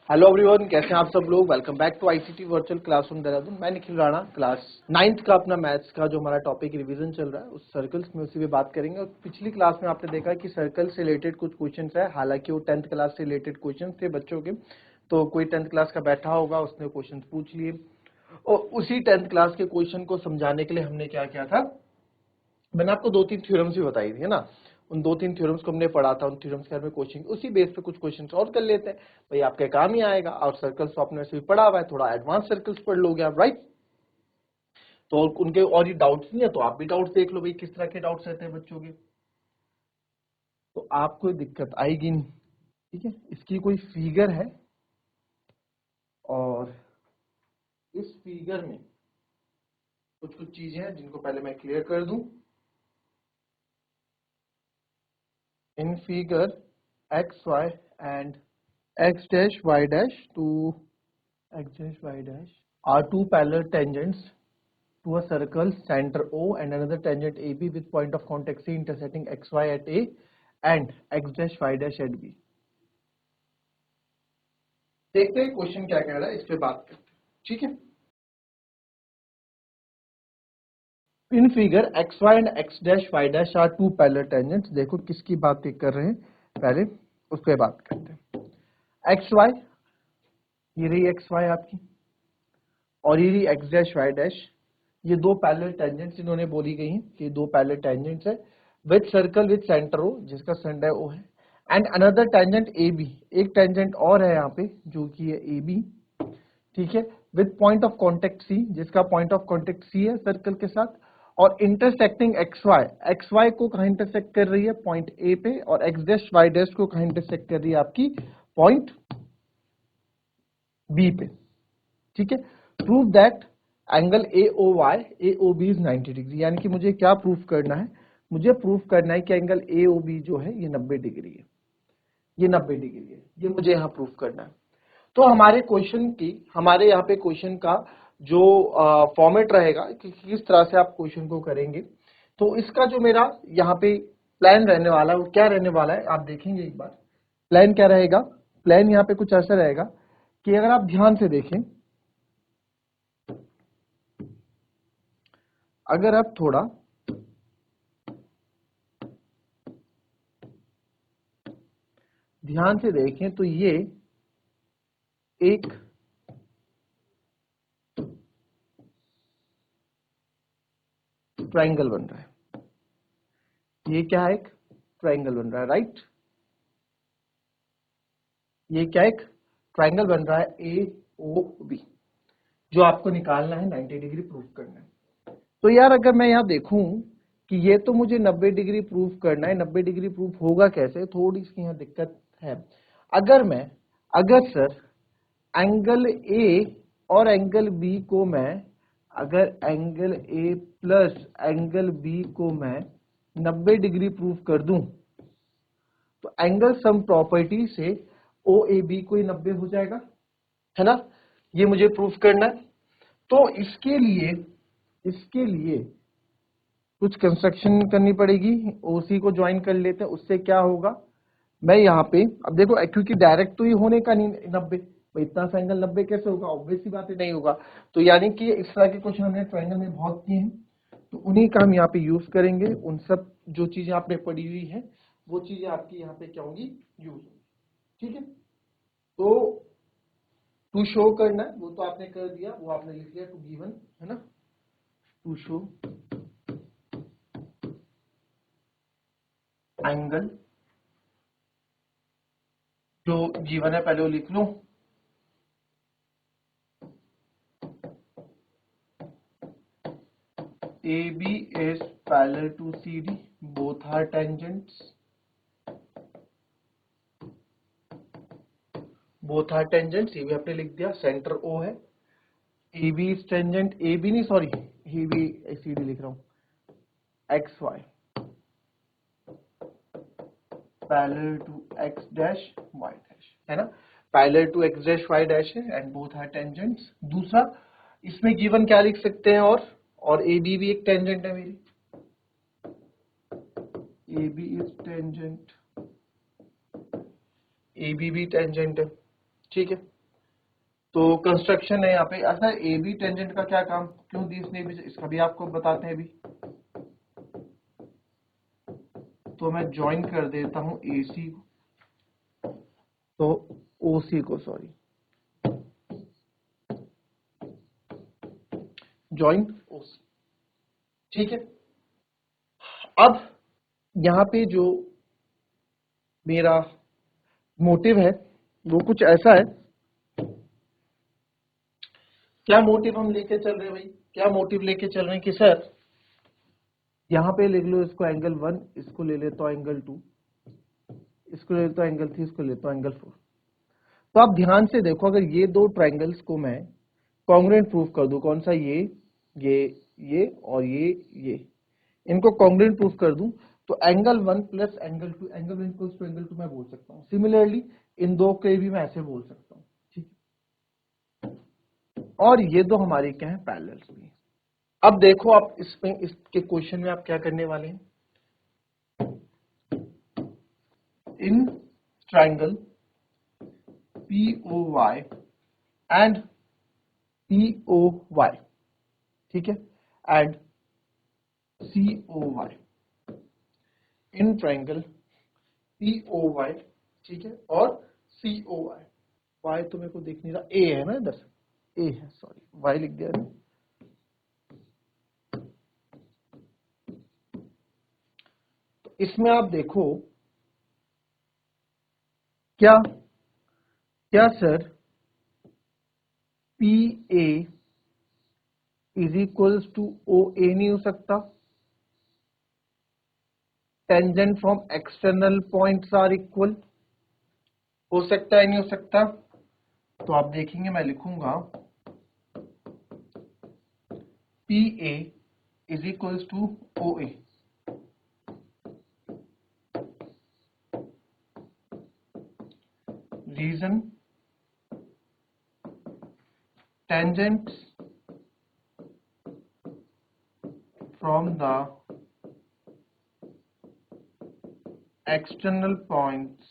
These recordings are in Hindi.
हेलो एवरीवन, कैसे हैं आप सब लोग। Welcome back to ICT virtual classroom Dehradun. मैं निखिल राणा, क्लास 9th का अपना मैथ्स का जो हमारा टॉपिक रिवीजन चल रहा है उस सर्कल्स में उसी पे बात करेंगे। और पिछली क्लास में आपने देखा कि सर्कल से रिलेटेड कुछ क्वेश्चंस है, हालांकि वो 10th क्लास से रिलेटेड क्वेश्चंस थे बच्चों के। तो कोई 10th क्लास का बैठा होगा, उसने क्वेश्चन पूछ लिए और उसी 10th क्लास के क्वेश्चन को समझाने के लिए हमने क्या किया था, मैंने आपको 2-3 थ्योरम्स भी बताई थी, है ना। उन 2-3 थ्योरम्स को हमने पढ़ा था, उन थ्योरम्स के बारे में कोचिंग उसी बेस पे कुछ क्वेश्चन और कर लेते हैं, भाई आपके काम ही आएगा। और सर्कल्स तो आपने वैसे भी पढ़ा हुआ है, थोड़ा एडवांस सर्कल्स पढ़ लोगे आप, राइट। तो उनके और ये डाउट्स नहीं है तो आप भी डाउट्स देख लो, भाई किस तरह के डाउट्स रहते हैं बच्चों के, तो आपको दिक्कत आएगी नहीं। ठीक है, इसकी कोई फिगर है और इस फिगर में कुछ कुछ चीजें हैं जिनको पहले मैं क्लियर कर दूं। In figure X Y and x dash y dash to x dash y dash are two parallel tangents to a circle center O and another tangent AB with point of contact C intersecting xy at A and x dash y dash at B। देखते हैं क्वेश्चन क्या कह रहा है, इस पे बात करते हैं। ठीक है, in figure X Y and X dash Y dash are two parallel tangents. देखो किसकी बात कर रहे हैं, पहले उस पे बात करते हैं। एक्स वाई, ये रही एक्स वाई आपकी, और ये रही एक्स डैश वाई डैश। ये दो पैरेलल टेंजेंट्स इन्होंने बोली गई हैं कि दो पैरेलल टेंजेंट्स है with circle with centre O, जिसका सेंटर ओ है, and another tangent A B, एक टेंजेंट और है यहाँ पे जो कि है ए बी। ठीक है, with point of contact C, जिसका पॉइंट ऑफ कॉन्टेक्ट सी है सर्कल के साथ, और इंटरसेक्टिंग एक्स वाई को कहाँ इंटरसेक्ट कर रही है, पॉइंट ए पे, और एक्स डैश वाई डैश को कहाँ इंटरसेक्ट कर रही है आपकी, पॉइंट बी पे। ठीक है, prove that angle A O B is 90 degree. यानी कि मुझे क्या प्रूफ करना है, मुझे प्रूफ करना है कि एंगल ए ओ बी जो है ये 90 डिग्री है, ये 90 डिग्री है, ये मुझे यहाँ प्रूफ करना है। तो हमारे क्वेश्चन की, हमारे यहाँ पे क्वेश्चन का जो फॉर्मेट रहेगा कि किस तरह से आप क्वेश्चन को करेंगे, तो इसका जो मेरा यहाँ पे प्लान रहने वाला है वो क्या रहने वाला है आप देखेंगे एक बार। प्लान क्या रहेगा, प्लान यहाँ पे कुछ ऐसा रहेगा कि अगर आप ध्यान से देखें, अगर आप थोड़ा ध्यान से देखें तो ये एक ट्रायंगल बन रहा है, ये क्या है, एक ट्रायंगल बन रहा है, राइट। ये क्या एक ट्रायंगल बन रहा है ए ओ बी, जो आपको निकालना है, 90 डिग्री प्रूफ करना है। तो यार अगर मैं यहाँ देखूं कि ये तो मुझे 90 डिग्री प्रूफ करना है, 90 डिग्री प्रूफ होगा कैसे, थोड़ी सी यहाँ दिक्कत है। अगर सर एंगल ए और एंगल बी को मैं, अगर angle A plus angle B को मैं 90 डिग्री प्रूफ कर दूं, तो एंगल सम प्रॉपर्टी से ओ ए बी को 90 हो जाएगा, है ना। ये मुझे प्रूफ करना है। तो इसके लिए कुछ कंस्ट्रक्शन करनी पड़ेगी, ओसी को ज्वाइन कर लेते हैं, उससे क्या होगा, मैं यहाँ पे अब देखो क्योंकि डायरेक्ट तो ये होने का नहीं 90, भाई इतना सा एंगल 90 कैसे होगा, ऑब्वियस सी बात है नहीं होगा। तो यानी कि इस तरह के क्वेश्चन हमने ट्रायंगल में बहुत किए हैं, तो उन्हीं का हम यहाँ पे यूज करेंगे। उन सब जो चीजें आपने पढ़ी हुई है वो चीजें आपकी यहाँ पे क्या होंगी, यूज होंगी। ठीक है, तो टू शो करना है वो तो आपने कर दिया, वो आपने लिख लिया, टू गिवन, है ना। टू शो एंगल जो गिवन है पहले वो लिख लो, AB is parallel to CD, both are tangents, ये भी आपने लिख दिया, सेंटर O है, AB is tangent, AB नहीं सॉरी, AB CD लिख रहा हूँ, XY parallel to X dash Y dash, है ना, parallel to X dash Y dash है and both are tangents। दूसरा इसमें गिवन क्या लिख सकते हैं, और AB भी एक टेंजेंट है मेरी, AB is tangent, AB भी टेंजेंट है। ठीक है, तो कंस्ट्रक्शन है यहाँ पे। अच्छा, ए बी टेंजेंट का क्या काम, क्यों दी इसने भी, इसका भी आपको बताते हैं अभी। तो मैं ज्वाइन कर देता हूं ए सी को, तो ओ सी को, सॉरी, ज्वाइन ओ सी। ठीक है। अब यहाँ पे जो मेरा मोटिव है वो कुछ ऐसा है। क्या मोटिव हम लेके चल रहे हैं भाई, क्या मोटिव लेके चल रहे हैं कि सर यहाँ पे लिख लो इसको एंगल 1, इसको ले लेता हूं एंगल 2, इसको ले लेता हूं एंगल 3, इसको लेता हूं एंगल 4। तो आप ध्यान से देखो, अगर ये दो ट्राइंगल्स को मैं कॉन्ग्रुएंट प्रूफ कर दूं, कौन सा, ये और ये, इनको कॉन्ग्रुएंट प्रूफ कर दूं, तो angle 1 plus angle 2, angle 1 equals to angle 2 मैं बोल सकता हूं। सिमिलरली इन दो के भी मैं ऐसे बोल सकता हूं। ठीक। और ये दो हमारे क्या है, पैरेलल्स भी। अब देखो आप इसमें, इसके क्वेश्चन में आप क्या करने वाले हैं। In triangle POY and POY, ठीक है, and COY, in triangle POY, ठीक है, और COY। Y तो मेरे को दिख नहीं रहा, A है ना इधर, A है, सॉरी Y लिख दिया ना। तो इसमें आप देखो, क्या क्या sir PA is equals to OA नहीं हो सकता? Tangent from external points are equal, हो सकता है नहीं हो सकता? तो आप देखेंगे, मैं लिखूंगा PA is equals to OA। Reason, tangents from the external points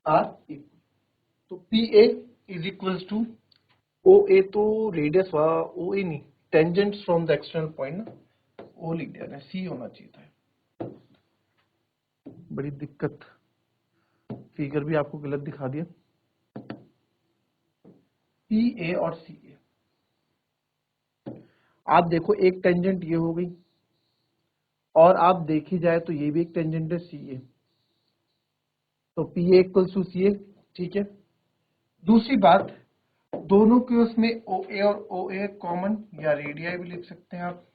are equal। तो PA is equals to OA, तो रेडियस हुआ OA नहीं, tangents from the external point ना, O लिख दिया, C होना चाहिए था। बड़ी दिक्कत, फिगर भी आपको गलत दिखा दिया। PA और CA, आप देखो एक टेंजेंट ये हो गई, और आप देखी जाए तो ये भी एक टेंजेंट है CA, तो PA इक्वल्स टू CA। ठीक है। दूसरी बात, दोनों के उसमें OA और OA कॉमन, या रेडियाई भी लिख सकते हैं आप।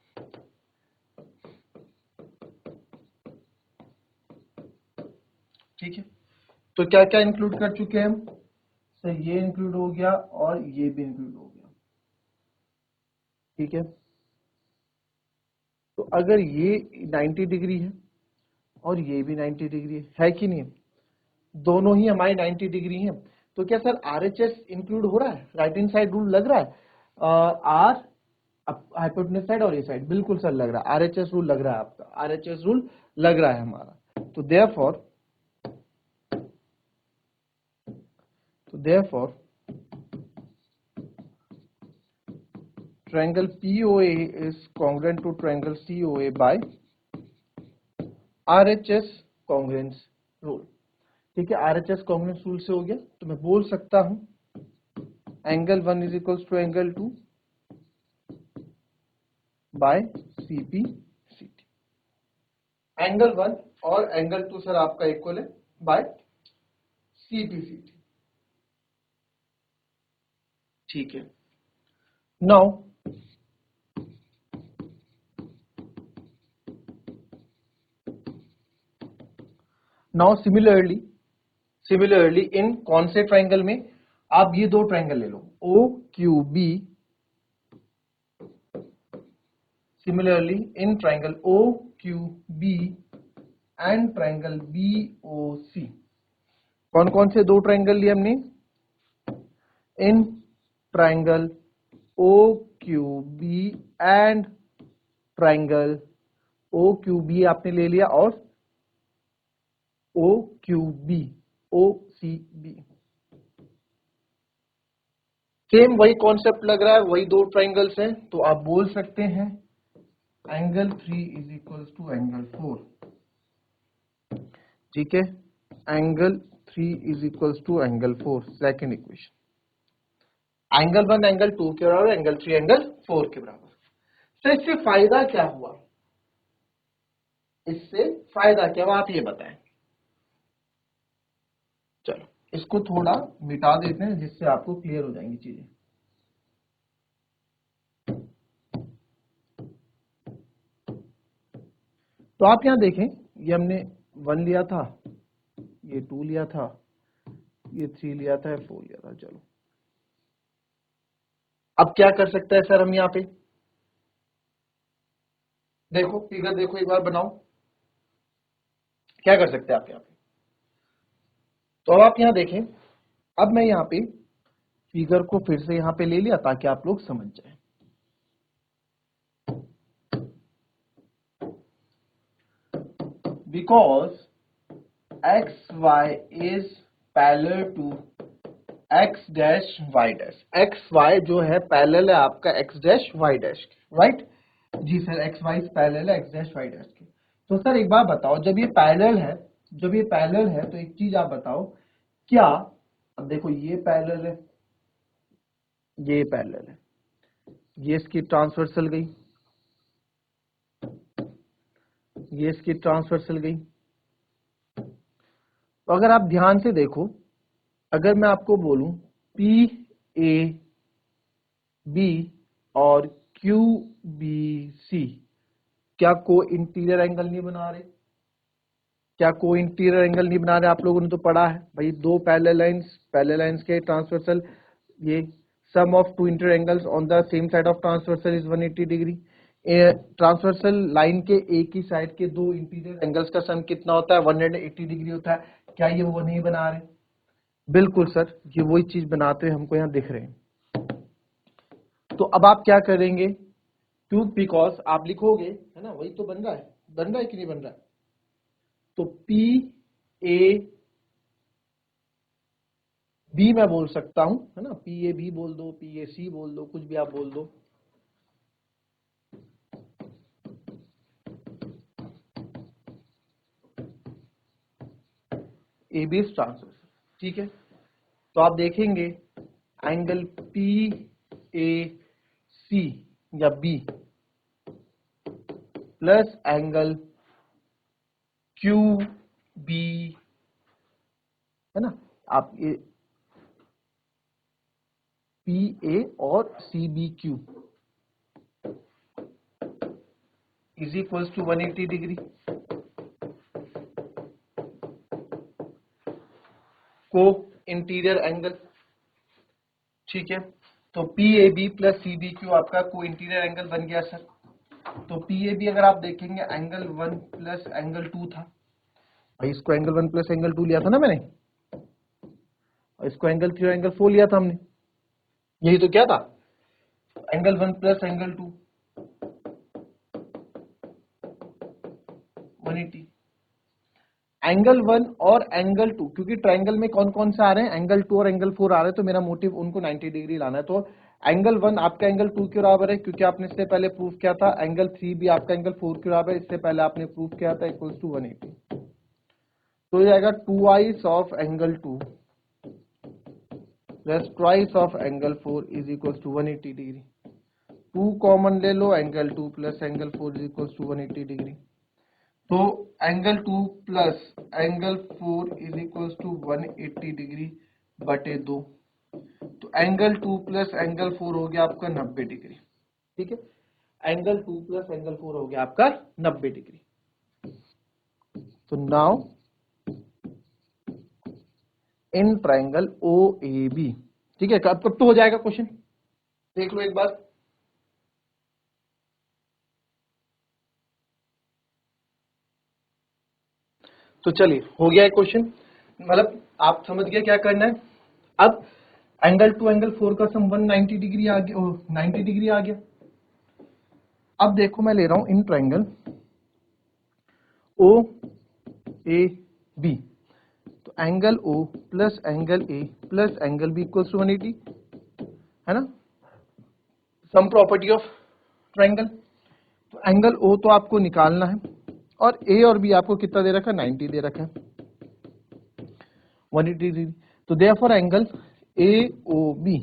ठीक है। तो क्या क्या इंक्लूड कर चुके हैं हम सर, ये इंक्लूड हो गया और ये भी इंक्लूड हो गया। ठीक है। तो अगर ये 90 डिग्री है और ये भी 90 डिग्री है कि नहीं, दोनों ही हमारे 90 डिग्री हैं, तो क्या सर RHS इंक्लूड हो रहा है, राइट हैंड साइड रूल लग रहा है? आर हाइपोटेन्यूज साइड और ये साइड, बिल्कुल सर लग रहा है, RHS रूल लग रहा है आपका, RHS रूल लग रहा है हमारा। तो therefore triangle POA is congruent to triangle COA by RHS congruence rule। ठीक है, RHS congruence rule से हो गया, तो मैं बोल सकता हूं angle 1 is equals to angle 2 by CP/CT। Angle 1 और एंगल 2 सर आपका इक्वल है बाय CP/CT। ठीक है। नाउ सिमिलरली इन कौन से ट्राइंगल में, आप ये दो ट्राइंगल ले लो OQB, similarly in triangle OQB and triangle BOC, कौन कौन से दो ट्राइंगल लिए हमने, in triangle OQB and triangle OQB आपने ले लिया और OQB, ओ सी बी। सेम वही कॉन्सेप्ट लग रहा है, वही दो ट्राइंगल्स हैं, तो आप बोल सकते हैं angle 3 is equal to angle 4। ठीक है, angle 3 is equal to angle 4, second equation. Angle 1 angle 2 के बराबर, एंगल 3 एंगल 4 के बराबर। तो इससे फायदा क्या हुआ, इससे फायदा क्या हुआ आप ये बताएं। चलो इसको थोड़ा मिटा देते हैं जिससे आपको क्लियर हो जाएंगी चीजें। तो आप यहां देखें, ये हमने 1 लिया था, ये 2 लिया था, ये 3 लिया था, 4 लिया था। चलो अब क्या कर सकते हैं सर हम यहाँ पे, देखो फिगर देखो एक बार बनाओ, क्या कर सकते हैं आप यहाँ पे। तो अब आप यहाँ देखें, अब मैं यहाँ पे फिगर को फिर से यहाँ पे ले लिया ताकि आप लोग समझ जाए। Because xy is parallel to x dash y dash, xy जो है पैरेलल है आपका x dash y dash, right जी सर, xy इज पैरेलल है x dash y dash के। तो सर एक बार बताओ, जब ये पैरेलल है, जब ये पैरेलल है तो एक चीज आप बताओ, क्या, अब देखो ये पैरेलल है, ये पैरेलल है, ये इसकी ट्रांसवर्सल गई, ये इसकी ट्रांसवर्सल गई। तो अगर आप ध्यान से देखो, अगर मैं आपको बोलूं पी ए बी और क्यू बी सी, क्या को इंटीरियर एंगल नहीं बना रहे, क्या को इंटीरियर एंगल नहीं बना रहे, आप लोगों ने तो पढ़ा है भाई, दो पैरेलल लाइंस के ट्रांसवर्सल, ये sum of two interior angles on the same side of transversal is 180 degree. Transversal line के एक ही साइड के दो इंटीरियर एंगल्स का सम कितना होता है, 180 डिग्री होता है। क्या ये वो नहीं बना रहे, बिल्कुल सर, ये वही चीज बनाते हुए हमको यहाँ दिख रहे हैं। तो अब आप क्या करेंगे, क्यों, बिकॉज आप लिखोगे है ना, वही तो बन रहा है, बन रहा है कि नहीं बन रहा है। तो पी ए बी मैं बोल सकता हूं, है ना, पी ए बी बोल दो, पी ए सी बोल दो, कुछ भी आप बोल दो। ए बी ट्रांसवर्सल, ठीक है। तो आप देखेंगे एंगल पी ए सी या B plus angle Q B, है ना, आप ये पी ए और C B Q is equal to 180 degree को इंटीरियर एंगल, ठीक है। तो P A B plus C B Q आपका को इंटीरियर एंगल बन गया सर। तो पी ए बी अगर आप देखेंगे एंगल 1 प्लस एंगल 2 था भाई, इसको एंगल 1 प्लस एंगल 2 लिया था ना मैंने, और इसको एंगल 3 और एंगल 4 लिया था हमने, यही तो क्या था, एंगल 1 प्लस एंगल 2 180। एंगल 1 और एंगल 2, क्योंकि ट्राइंगल में कौन कौन से आ रहे हैं, एंगल 2 और एंगल 4 आ रहे हैं, तो मेरा मोटिव उनको 90 डिग्री लाना है। तो एंगल 1 आपका एंगल 2 के बराबर है, क्योंकि आपने इससे पहले प्रूफ किया था। एंगल 3 भी आपका एंगल 4 के बराबर है, इससे पहले आपने प्रूफ किया था, इक्वल्स टू 180। तो ये आएगा 2i of angle 2 plus twice of angle 4 is equal to 180 degree. 2 common ले लो, angle 2 plus angle 4 is equal to 180 degree. तो angle 2 plus angle 4 is equal to 180 degree बटे 2। तो एंगल 2 प्लस एंगल 4 हो गया आपका 90 डिग्री, ठीक है। एंगल 2 प्लस एंगल 4 हो गया आपका 90 डिग्री। तो now in triangle O A B, ठीक है, कब तो हो जाएगा क्वेश्चन, देख लो एक बार। तो चलिए हो गया है क्वेश्चन, मतलब आप समझ गए क्या करना है। अब एंगल 2 एंगल 4 का सम 190 डिग्री आ गया, 90 डिग्री आ गया। अब देखो मैं ले रहा हूं इन ट्राइंगल ओ ए बी, तो तो angle O plus angle A plus angle B equals to 180, है ना, सम प्रॉपर्टी ऑफ ट्रायंगल। तो एंगल ओ तो आपको निकालना है और ए और बी आपको कितना दे रखा है, 90 दे रखा है, 180 डिग्री। तो therefore angle A O B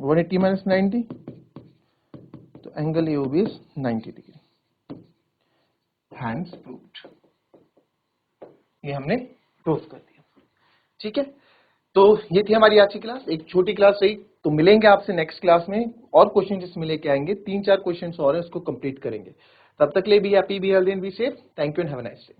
180 minus 90, तो angle A O B is 90 degree. Hence proved, ये हमने प्रूव कर दिया। ठीक है, तो ये थी हमारी आज की क्लास, एक छोटी क्लास रही। तो मिलेंगे आपसे नेक्स्ट क्लास में, और क्वेश्चन जिसमें लेके आएंगे, 3-4 क्वेश्चन और है, उसको कंप्लीट करेंगे। तब तक ले be happy, be healthy and be safe. Thank you and have a nice day.